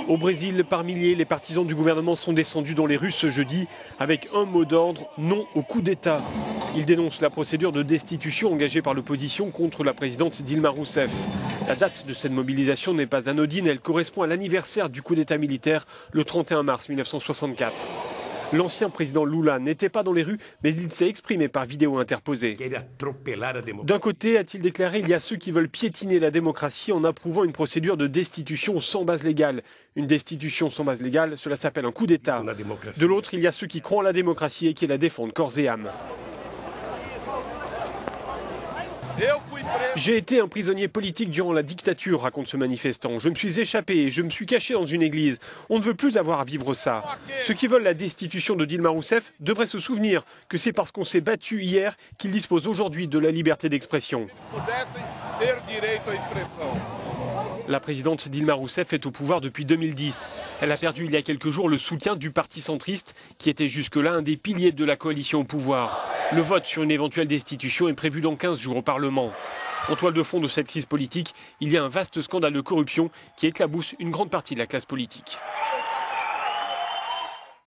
Au Brésil, par milliers, les partisans du gouvernement sont descendus dans les rues ce jeudi avec un mot d'ordre, non au coup d'État. Ils dénoncent la procédure de destitution engagée par l'opposition contre la présidente Dilma Rousseff. La date de cette mobilisation n'est pas anodine, elle correspond à l'anniversaire du coup d'État militaire, le 31 mars 1964. L'ancien président Lula n'était pas dans les rues, mais il s'est exprimé par vidéo interposée. D'un côté, a-t-il déclaré, il y a ceux qui veulent piétiner la démocratie en approuvant une procédure de destitution sans base légale. Une destitution sans base légale, cela s'appelle un coup d'État. De l'autre, il y a ceux qui croient en la démocratie et qui la défendent corps et âme. J'ai été un prisonnier politique durant la dictature, raconte ce manifestant. Je me suis échappé et je me suis caché dans une église. On ne veut plus avoir à vivre ça. Ceux qui veulent la destitution de Dilma Rousseff devraient se souvenir que c'est parce qu'on s'est battu hier qu'ils disposent aujourd'hui de la liberté d'expression. La présidente Dilma Rousseff est au pouvoir depuis 2010. Elle a perdu il y a quelques jours le soutien du parti centriste, qui était jusque-là un des piliers de la coalition au pouvoir. Le vote sur une éventuelle destitution est prévu dans 15 jours au Parlement. En toile de fond de cette crise politique, il y a un vaste scandale de corruption qui éclabousse une grande partie de la classe politique.